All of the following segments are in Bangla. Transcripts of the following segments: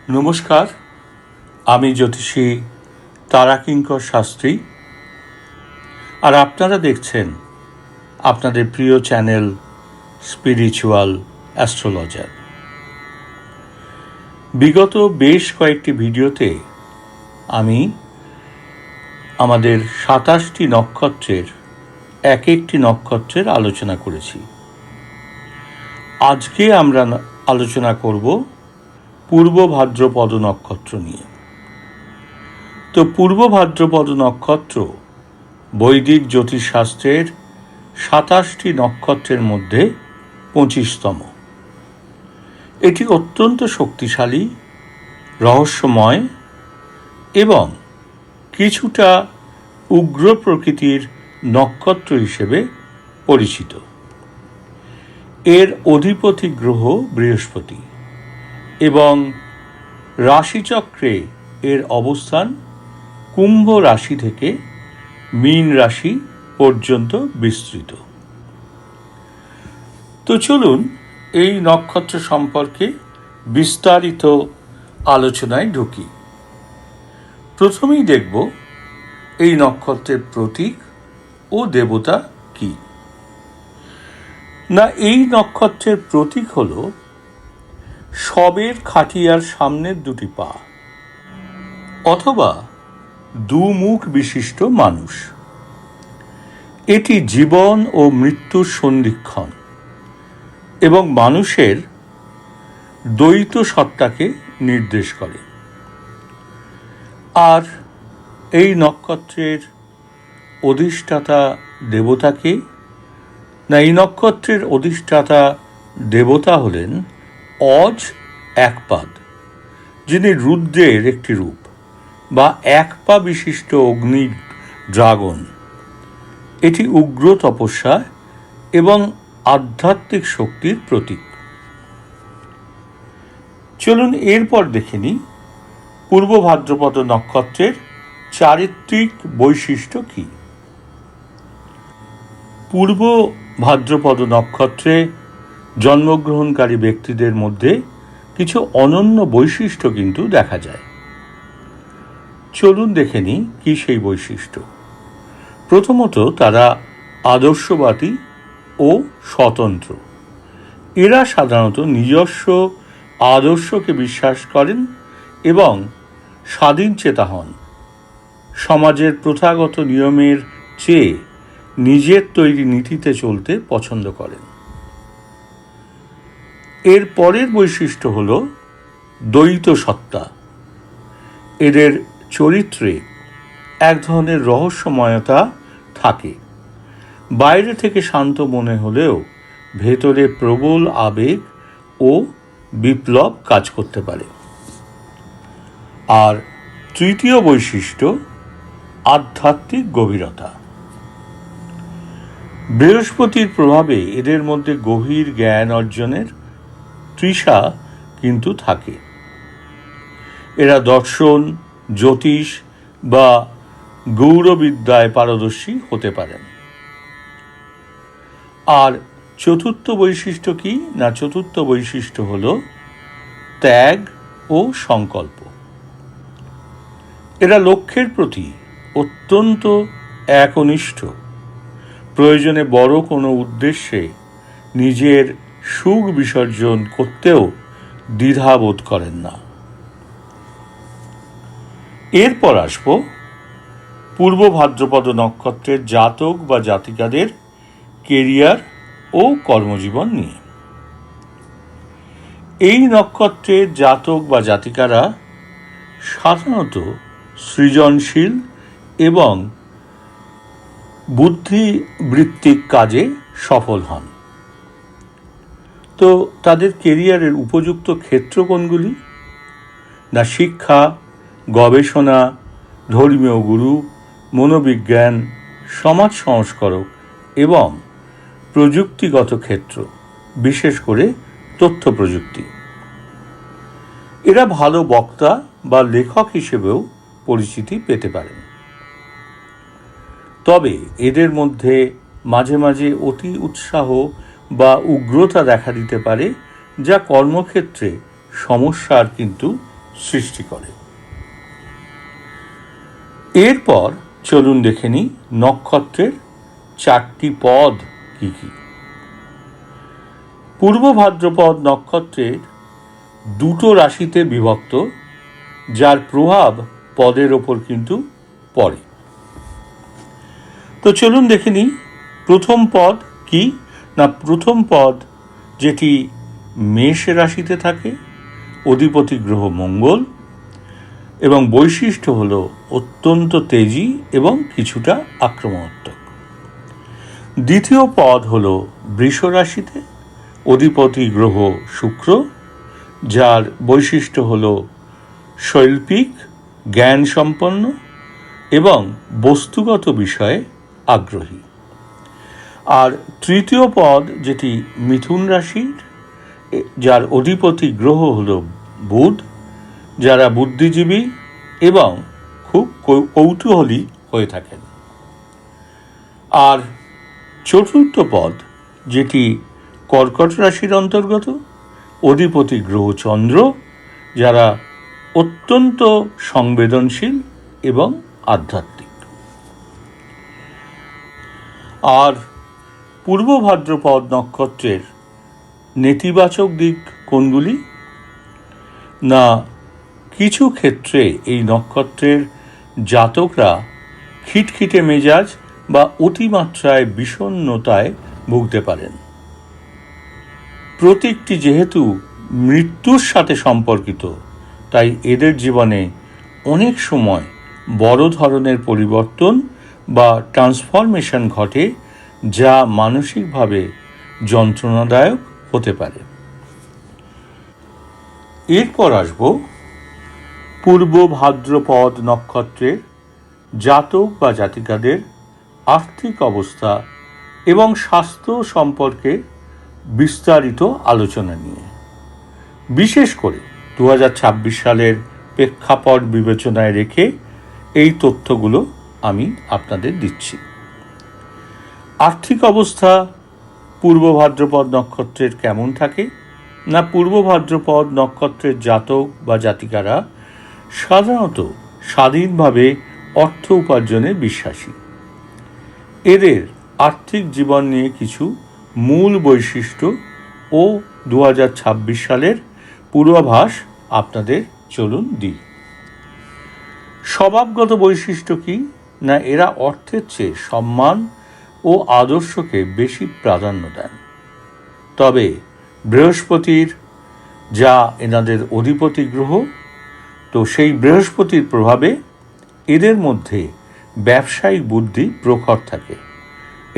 নমস্কার, আমি জ্যোতিষী তারাকিঙ্কর শাস্ত্রী, আর আপনারা দেখছেন আপনাদের প্রিয় চ্যানেল স্পিরিচুয়াল অ্যাস্ট্রোলজার। বিগত বেশ কয়েকটি ভিডিওতে আমি আমাদের 27টি নক্ষত্রের এক একটি নক্ষত্রের আলোচনা করেছি। আজকে আমরা আলোচনা করব পূর্ব ভাদ্রপদ নক্ষত্র নিয়ে। তো পূর্ব ভাদ্রপদ নক্ষত্র বৈদিক জ্যোতিষশাস্ত্রের 27টি নক্ষত্রের মধ্যে 25তম। এটি অত্যন্ত শক্তিশালী, রহস্যময় এবং কিছুটা উগ্র প্রকৃতির নক্ষত্র হিসেবে পরিচিত। এর অধিপতি গ্রহ বৃহস্পতি এবং রাশিচক্রে এর অবস্থান কুম্ভ রাশি থেকে মীন রাশি পর্যন্ত বিস্তৃত। তো চলুন এই নক্ষত্র সম্পর্কে বিস্তারিত আলোচনায় ঢুকি। প্রথমেই দেখব এই নক্ষত্রের প্রতীক ও দেবতা কি। না, এই নক্ষত্রের প্রতীক হল শবের খাটিয়ার সামনের দুটি পা অথবা দুমুখ বিশিষ্ট মানুষ। এটি জীবন ও মৃত্যুর সন্ধিক্ষণ এবং মানুষের দ্বৈত সত্তাকে নির্দেশ করে। আর এই নক্ষত্রের অধিষ্ঠাতা দেবতাকে, না, এই নক্ষত্রের অধিষ্ঠাতা দেবতা হলেন অজ একপাদ, যিনি রুদ্রের একটি রূপ বা এক পা বিশিষ্ট অগ্নি ড্রাগন। এটি উগ্র তপস্যা এবং আধ্যাত্মিক শক্তির প্রতীক। চলুন এরপর দেখে নিই পূর্ব ভাদ্রপদ নক্ষত্রের চারিত্রিক বৈশিষ্ট্য কি। পূর্ব ভাদ্রপদ নক্ষত্রে জন্মগ্রহণকারী ব্যক্তিদের মধ্যে কিছু অনন্য বৈশিষ্ট্য কিন্তু দেখা যায়। চলুন দেখে নিই কি সেই বৈশিষ্ট্য। প্রথমত, তারা আদর্শবাদী ও স্বতন্ত্র। এরা সাধারণত নিজস্ব আদর্শকে বিশ্বাস করেন এবং স্বাধীনচেতা হন। সমাজের প্রথাগত নিয়মের চেয়ে নিজের তৈরি নীতিতে চলতে পছন্দ করেন। এর পরের বৈশিষ্ট্য হল দ্বৈত সত্তা। এদের চরিত্রে এক ধরনের রহস্যময়তা থাকে। বাইরে থেকে শান্ত মনে হলেও ভেতরে প্রবল আবেগ ও বিপ্লব কাজ করতে পারে। আর তৃতীয় বৈশিষ্ট্য আধ্যাত্মিক গভীরতা। বৃহস্পতির প্রভাবে এদের মধ্যে গভীর জ্ঞান অর্জনের তৃষা কিন্তু থাকে। এরা দর্শন, জ্যোতিষ বা গৌরবিদ্যায় পারদর্শী হতে পারেন। আর চতুর্থ বৈশিষ্ট্য কি? না, চতুর্থ বৈশিষ্ট্য হল ত্যাগ ও সংকল্প। এরা লক্ষ্যের প্রতি অত্যন্ত একনিষ্ঠ। প্রয়োজনে বড় কোনো উদ্দেশ্যে নিজের সুখ বিসর্জন করতেও দ্বিধাবোধ করেন না। এরপর আসব পূর্ব ভাদ্রপদ নক্ষত্রের জাতক বা জাতিকাদের কেরিয়ার ও কর্মজীবন নিয়ে। এই নক্ষত্রের জাতক বা জাতিকারা সাধারণত সৃজনশীল এবং বুদ্ধিবৃত্তিক কাজে সফল হন। তো তাদের কেরিয়ারের উপযুক্ত ক্ষেত্র কোনগুলি? না, শিক্ষা, গবেষণা, ধর্মীয় গুরু, মনোবিজ্ঞান, সমাজ সংস্কারক এবং প্রযুক্তিগত ক্ষেত্র, বিশেষ করে তথ্য প্রযুক্তি। এরা ভালো বক্তা বা লেখক হিসেবেও পরিচিতি পেতে পারেন। তবে এদের মধ্যে মাঝে মাঝে অতি উৎসাহ বা উগ্রতা দেখা দিতে পারে, যা কর্মক্ষেত্রে সমস্যার কিন্তু সৃষ্টি করে। এরপর চলুন দেখে নিই নক্ষত্রের 4টি পদ কি কি। পূর্ব ভাদ্রপদ নক্ষত্রের 2টো রাশিতে বিভক্ত, যার প্রভাব পদের ওপর কিন্তু পড়ে। তো চলুন দেখে নিই প্রথম পদ কি না, প্রথম পদ যেটি মেষ রাশিতে থাকে, অধিপতি গ্রহ মঙ্গল, এবং বৈশিষ্ট্য হল অত্যন্ত তেজি এবং কিছুটা আক্রমণাত্মক। দ্বিতীয় পদ হল বৃষ রাশিতে, অধিপতি গ্রহ শুক্র, যার বৈশিষ্ট্য হল শৈল্পিক, জ্ঞান সম্পন্ন এবং বস্তুগত বিষয়ে আগ্রহী। আর তৃতীয় পদ যেটি মিথুন রাশির, যার অধিপতি গ্রহ হল বুধ, যারা বুদ্ধিজীবী এবং খুব কৌতূহলী হয়ে থাকেন। আর চতুর্থ পদ যেটি কর্কট রাশির অন্তর্গত, অধিপতি গ্রহ চন্দ্র, যারা অত্যন্ত সংবেদনশীল এবং আধ্যাত্মিক। আর পূর্ব ভাদ্রপদ নক্ষত্রের নেতিবাচক দিক কোনগুলি না, কিছু ক্ষেত্রে এই নক্ষত্রের জাতকরা খিটখিটে মেজাজ বা অতিমাত্রায় বিষণ্ণতায় ভুগতে পারেন। প্রতীকটি যেহেতু মৃত্যুর সাথে সম্পর্কিত, তাই এদের জীবনে অনেক সময় বড় ধরনের পরিবর্তন বা ট্রান্সফরমেশন ঘটে, যা মানসিকভাবে যন্ত্রণাদায়ক হতে পারে। এরপর আসব পূর্ব ভাদ্রপদ নক্ষত্রের জাতক বা জাতিকাদের আর্থিক অবস্থা এবং স্বাস্থ্য সম্পর্কে বিস্তারিত আলোচনা নিয়ে। বিশেষ করে 2026 সালের প্রেক্ষাপট বিবেচনায় রেখে এই তথ্যগুলো আমি আপনাদের দিচ্ছি। আর্থিক অবস্থা পূর্ব ভাদ্রপদ নক্ষত্রের কেমন থাকে না, পূর্ব ভাদ্রপদ নক্ষত্রের জাতক বা জাতিকারা সাধারণত স্বাধীনভাবে অর্থ উপার্জনে বিশ্বাসী। এদের আর্থিক জীবন নিয়ে কিছু মূল বৈশিষ্ট্য ও 2026 সালের পূর্বাভাস আপনাদের চলুন দিই। স্বভাবগত বৈশিষ্ট্য কি না, এরা অর্থের চেয়ে সম্মান ও আদর্শকে বেশি প্রাধান্য দেন। তবে বৃহস্পতির, যা এনাদের অধিপতি গ্রহ, তো সেই বৃহস্পতির প্রভাবে এদের মধ্যে ব্যবসায়িক বুদ্ধি প্রখর থাকে।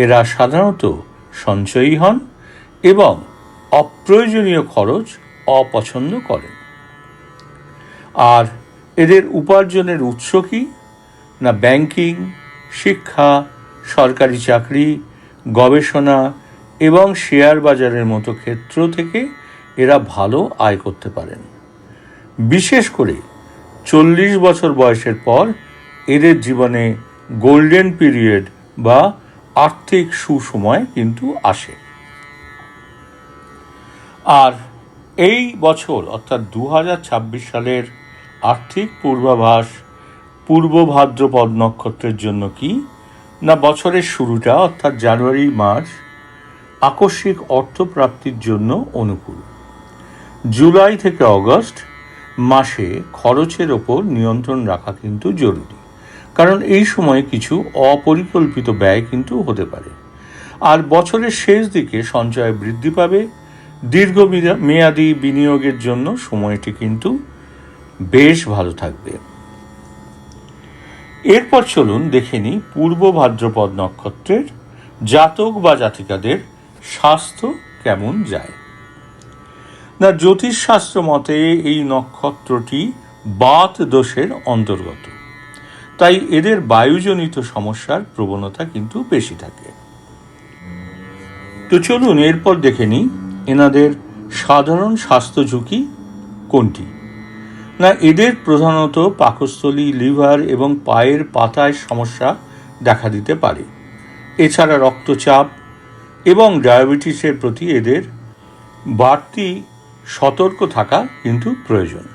এরা সাধারণত সঞ্চয়ী হন এবং অপ্রয়োজনীয় খরচ অপছন্দ করেন। আর এদের উপার্জনের উৎস কি না, ব্যাংকিং, শিক্ষা, সরকারি চাকরি, গবেষণা এবং শেয়ার বাজারের মতো ক্ষেত্র থেকে এরা ভালো আয় করতে পারেন। বিশেষ করে 40 বছর বয়সের পর এদের জীবনে গোল্ডেন পিরিয়ড বা আর্থিক সুসময় কিন্তু আসে। আর এই বছর অর্থাৎ 2026 সালের আর্থিক পূর্বাভাস পূর্ব ভাদ্রপদ নক্ষত্রের জন্য কি না, বছরের শুরুটা অর্থাৎ জানুয়ারি মাস আকস্মিক অর্থপ্রাপ্তির জন্য অনুকূল। জুলাই থেকে অগস্ট মাসে খরচের ওপর নিয়ন্ত্রণ রাখা কিন্তু জরুরি, কারণ এই সময়ে কিছু অপরিকল্পিত ব্যয় কিন্তু হতে পারে। আর বছরের শেষ দিকে সঞ্চয় বৃদ্ধি পাবে। দীর্ঘমেয়াদী বিনিয়োগের জন্য সময়টি কিন্তু বেশ ভালো থাকবে। এরপর চলুন দেখে নিই পূর্ব ভাদ্রপদ নক্ষত্রের জাতক বা জাতিকাদের স্বাস্থ্য কেমন যায় না। জ্যোতিষশাস্ত্র মতে এই নক্ষত্রটি বাত দোষের অন্তর্গত, তাই এদের বায়ুজনিত সমস্যার প্রবণতা কিন্তু বেশি থাকে। তো চলুন এরপর দেখে নিই এনাদের সাধারণ স্বাস্থ্য ঝুঁকি কোনটি না। এদের প্রধানত পাকস্থলী, লিভার এবং পায়ের পাতায় সমস্যা দেখা দিতে পারে। এছাড়া রক্তচাপ এবং ডায়াবেটিসের প্রতি এদের বাড়তি সতর্ক থাকা কিন্তু প্রয়োজন।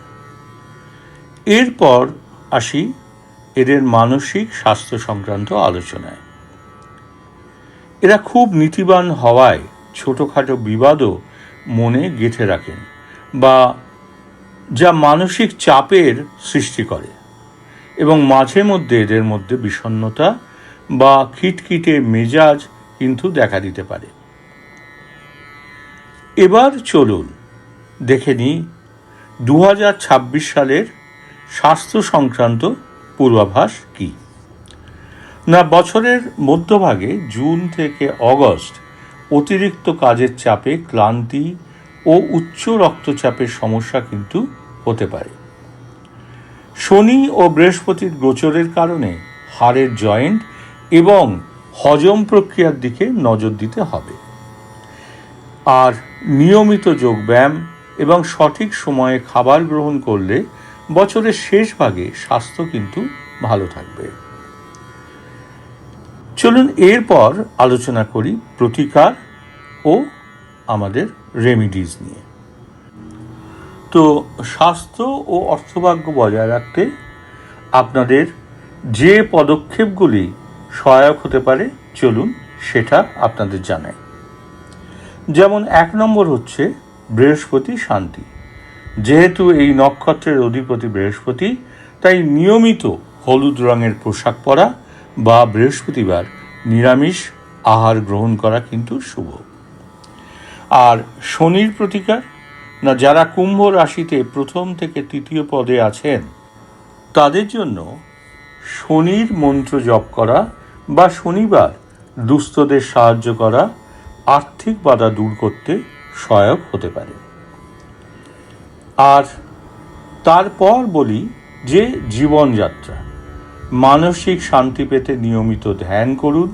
এরপর আসি এদের মানসিক স্বাস্থ্য সংক্রান্ত আলোচনায়। এরা খুব নীতিবান হওয়ায় ছোটোখাটো বিবাদও মনে গেঁথে রাখেন, বা যা মানসিক চাপের সৃষ্টি করে, এবং মাঝে মধ্যে এদের মধ্যে বিষণ্ণতা বা খিটখিটে মেজাজ কিন্তু দেখা দিতে পারে। এবার চলুন দেখে নিই 2026 সালের স্বাস্থ্য সংক্রান্ত পূর্বাভাস কী। না, বছরের মধ্যভাগে জুন থেকে অগস্ট অতিরিক্ত কাজের চাপে ক্লান্তি ও উচ্চ রক্তচাপের সমস্যা কিন্তু হতে পারে। শনি ও বৃহস্পতির গোচরের কারণে হাড়ের জয়েন্ট এবং হজম প্রক্রিয়ার দিকে নজর দিতে হবে। আর নিয়মিত যোগব্যায়াম এবং সঠিক সময়ে খাবার গ্রহণ করলে বছরের শেষ ভাগে স্বাস্থ্য কিন্তু ভালো থাকবে। চলুন এরপর আলোচনা করি প্রতিকার ও আমাদের রেমিডিজ নিয়ে। তো স্বাস্থ্য ও অর্থভাগ্য বজায় রাখতে আপনাদের যে পদক্ষেপগুলি সহায়ক হতে পারে চলুন সেটা আপনাদের জানাই। যেমন 1 নম্বর হচ্ছে বৃহস্পতি শান্তি। যেহেতু এই নক্ষত্রের অধিপতি বৃহস্পতি, তাই নিয়মিত হলুদ রঙের পোশাক পরা বা বৃহস্পতিবার নিরামিষ আহার গ্রহণ করা কিন্তু শুভ। আর শনির প্রতিকার, না, যারা কুম্ভ রাশিতে প্রথম থেকে তৃতীয় পদে আছেন তাদের জন্য শনির মন্ত্র জপ করা বা শনিবার দুস্থদের সাহায্য করা আর্থিক বাধা দূর করতে সহায়ক হতে পারে। আর তারপর বলি যে জীবনযাত্রা, মানসিক শান্তি পেতে নিয়মিত ধ্যান করুন,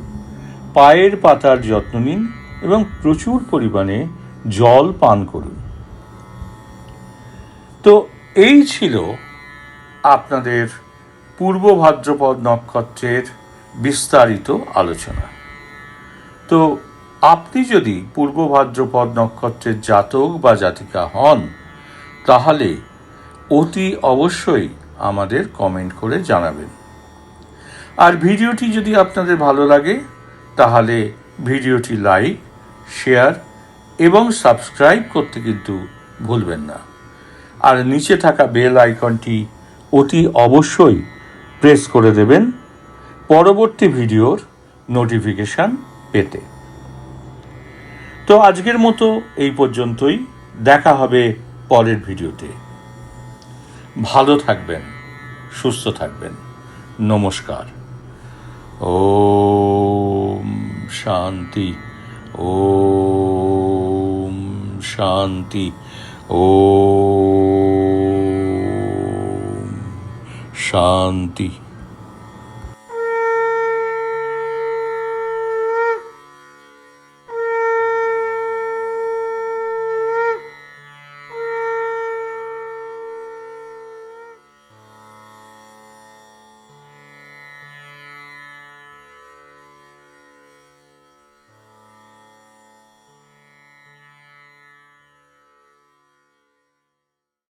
পায়ের পাতার যত্ন নিন এবং প্রচুর পরিমাণে জল পান করুন। তো এই ছিল আপনাদের পূর্ব ভাদ্রপদ নক্ষত্রের বিস্তারিত আলোচনা। তো আপনি যদি পূর্ব ভাদ্রপদ নক্ষত্রের জাতক বা জাতিকা হন তাহলে অতি অবশ্যই আমাদের কমেন্ট করে জানাবেন। আর ভিডিওটি যদি আপনাদের ভালো লাগে তাহলে ভিডিওটি লাইক, শেয়ার এবং সাবস্ক্রাইব করতে কিন্তু ভুলবেন না। আর নিচে থাকা বেল আইকনটি অতি অবশ্যই প্রেস করে দেবেন পরবর্তী ভিডিওর নোটিফিকেশান পেতে। তো আজকের মতো এই পর্যন্তই, দেখা হবে পরের ভিডিওতে। ভালো থাকবেন, সুস্থ থাকবেন, নমস্কার। ওম শান্তি, ওম শান্তি, ওম শান্তি।